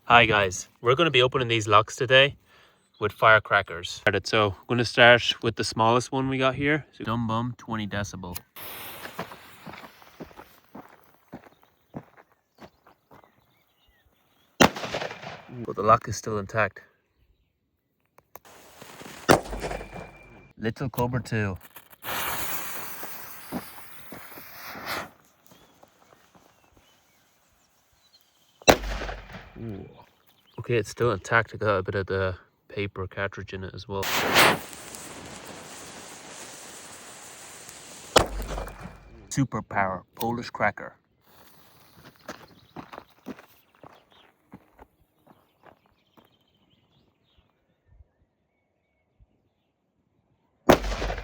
Hi guys, we're going to be opening these locks today with firecrackers. So I'm going to start with the smallest one we got here. So Dum Bum 20 decibel. But the lock is still intact. Little Cobra 2. Ooh. Okay, it's still intact. I got a bit of the paper cartridge in it as well. Superpower Polish cracker.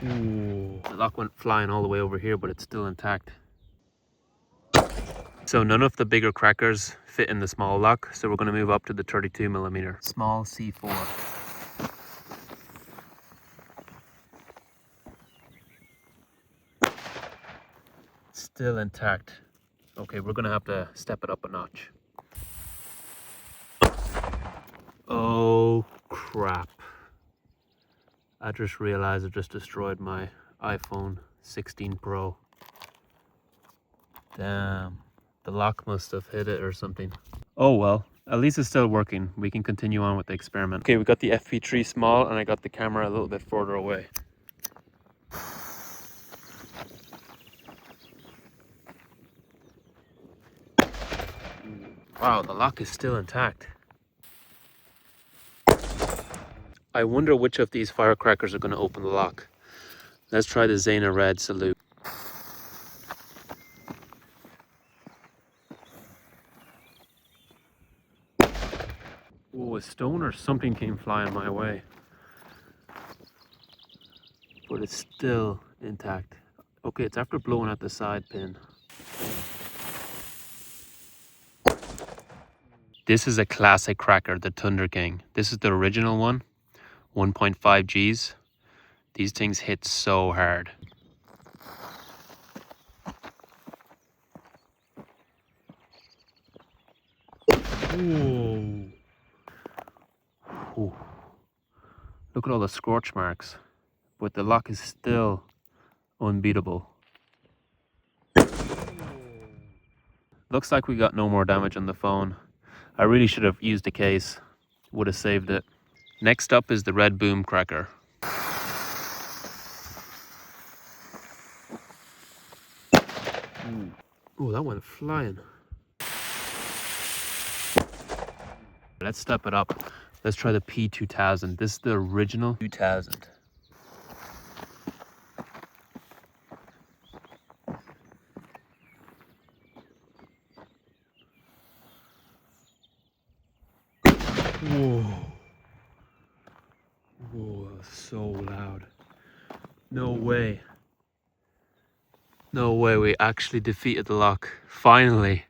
Ooh. The lock went flying all the way over here, but it's still intact. So none of the bigger crackers fit in the small lock, so we're going to move up to the 32mm. Small C4. Still intact. Okay, we're going to have to step it up a notch. Oh crap. I just realized I just destroyed my iPhone 16 Pro. Damn. The lock must have hit it or something. Oh well, at least it's still working. We can continue on with the experiment. Okay, we got the FP3 small and I got the camera a little bit further away. Wow, the lock is still intact. I wonder which of these firecrackers are going to open the lock. Let's try the Zena Red Salute. Oh, a stone or something came flying my way. But it's still intact. Okay, it's after blowing out the side pin. This is a classic cracker, the Thunder King. This is the original one, 1.5 Gs. These things hit so hard. Ooh. Ooh. Look at all the scorch marks, but the lock is still unbeatable. Looks like we got no more damage on the phone. I really should have used the case, would have saved it. Next up is the Red Boom Cracker. Oh, that went flying. Let's step it up. Let's try the P2000. This is the original 2000. Whoa. Whoa, so loud. No way. No way, we actually defeated the lock. Finally.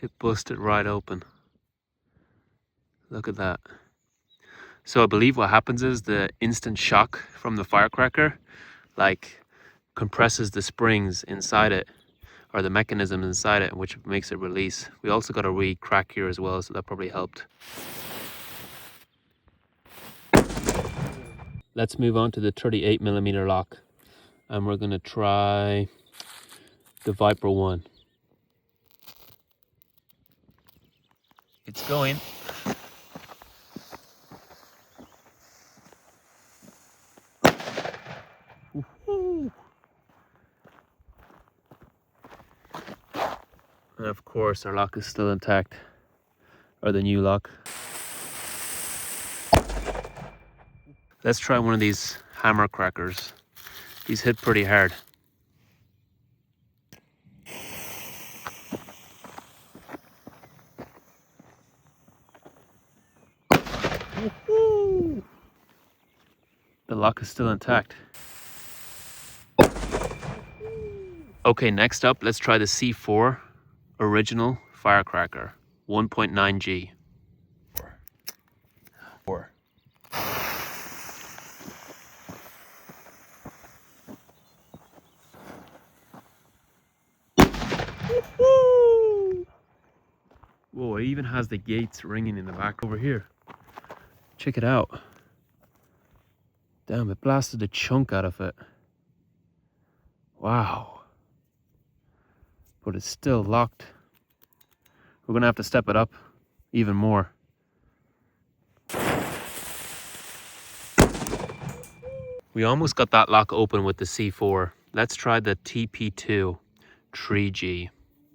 It busted right open. Look at that. So I believe what happens is the instant shock from the firecracker, like, compresses the springs inside it, or the mechanism inside it, which makes it release. We also got a wee crack here as well, so that probably helped. Let's move on to the 38mm lock, and we're gonna try the Viper 1. It's going. Woohoo! And of course our lock is still intact, or the new lock. Let's try one of these hammer crackers. These hit pretty hard. Woohoo! The lock is still intact. Okay, next up, let's try the C4 original firecracker, 1.9 G. Four. Woo! Whoa, it even has the gates ringing in the back over here. Check it out. Damn, it blasted a chunk out of it. Wow. But it's still locked. We're gonna have to step it up even more. We almost got that lock open with the C4. Let's try the TP2 3G.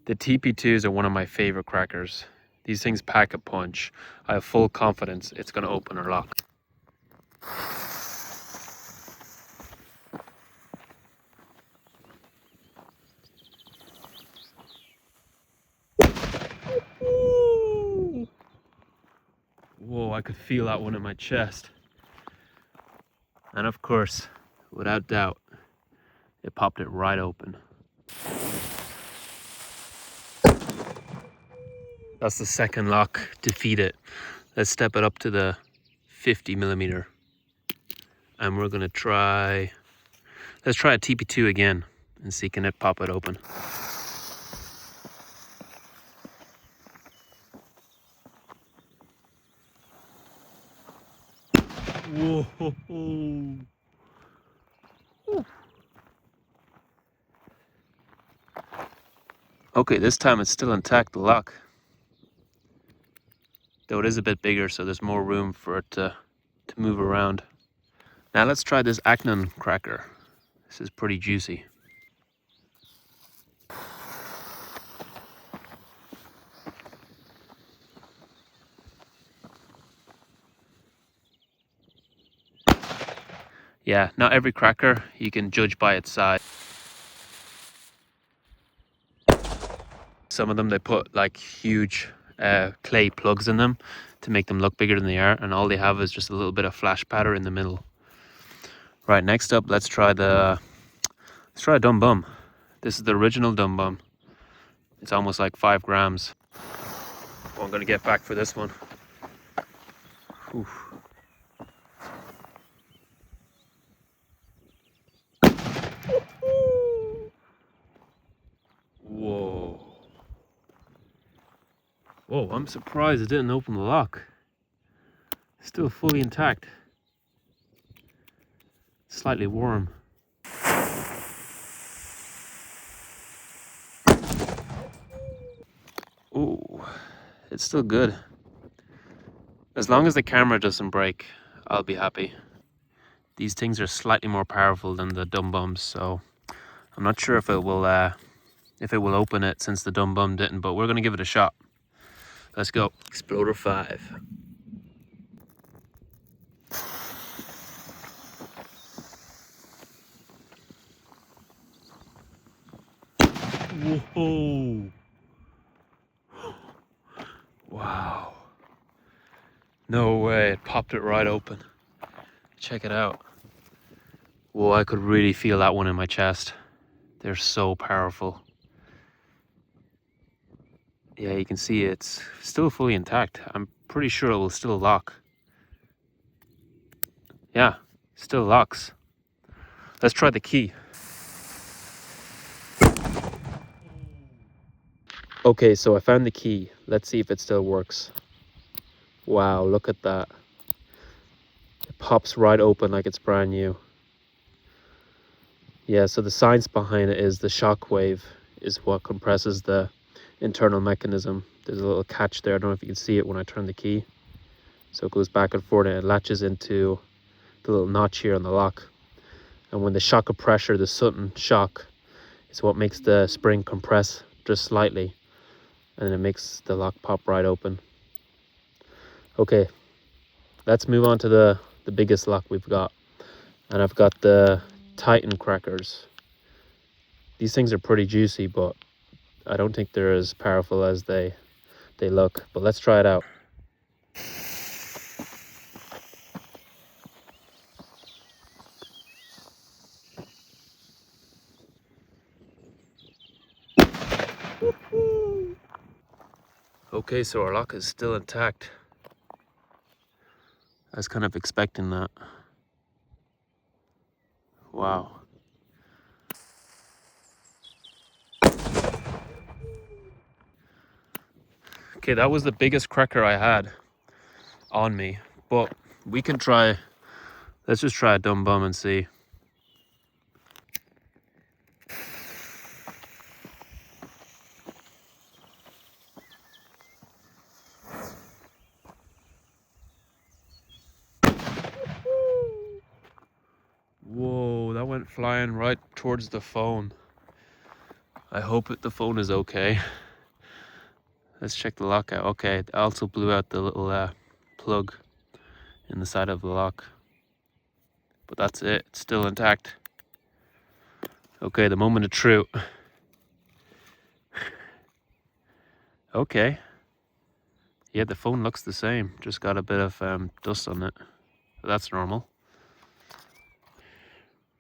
The TP2s are one of my favorite crackers. These things pack a punch. I have full confidence it's gonna open or lock. Whoa, I could feel that one in my chest. And of course, without doubt, it popped it right open. That's the second lock defeated. Let's step it up to the 50mm. And we're gonna try, let's try a TP2 again and see can it pop it open. Whoa. Okay, this time it's still intact, the lock. Though it is a bit bigger, so there's more room for it to move around. Now let's try this Acnon cracker. This is pretty juicy. Yeah, not every cracker you can judge by its size. Some of them, they put like huge clay plugs in them to make them look bigger than they are, and all they have is just a little bit of flash powder in the middle. Right, next up, let's try a Dum Bum. This is the original Dum Bum. It's almost like 5 grams. Oh, I'm gonna get back for this one. Oof. Whoa. Whoa, I'm surprised it didn't open the lock. Still fully intact. Slightly warm. Ooh, it's still good. As long as the camera doesn't break, I'll be happy. These things are slightly more powerful than the Dum Bums, so I'm not sure if it will open it since the Dum Bum didn't, but we're gonna give it a shot. Let's go. Exploder 5. Whoa. Wow. No way, it popped it right open. Check it out. Whoa, I could really feel that one in my chest. They're so powerful. Yeah, you can see it's still fully intact. I'm pretty sure it will still lock. Yeah, still locks. Let's try the key. Okay, so I found the key. Let's see if it still works. Wow, look at that. It pops right open like it's brand new. Yeah, so the science behind it is the shock wave is what compresses the internal mechanism. There's a little catch there. I don't know if you can see it when I turn the key. So it goes back and forth and it latches into the little notch here on the lock. And when the shock of pressure, the sudden shock, is what makes the spring compress just slightly. And then it makes the lock pop right open. Okay, let's move on to the biggest lock we've got. And I've got the Titan crackers. These things are pretty juicy, but I don't think they're as powerful as they look. But let's try it out. Okay, so our lock is still intact. I was kind of expecting that. Wow. Okay, that was the biggest cracker I had on me, but we can try, let's just try a dumb bum and see. Whoa, that went flying right towards the phone. I hope the phone is okay. Let's check the lock out. Okay, it also blew out the little plug in the side of the lock. But that's it, it's still intact. Okay, the moment of truth. Okay. Yeah, the phone looks the same. Just got a bit of dust on it. But that's normal.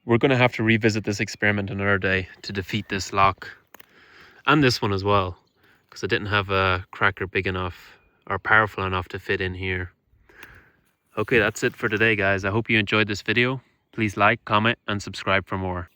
We're going to have to revisit this experiment another day to defeat this lock. And this one as well. Because I didn't have a cracker big enough or powerful enough to fit in here. Okay, that's it for today, guys. I hope you enjoyed this video. Please like, comment, and subscribe for more.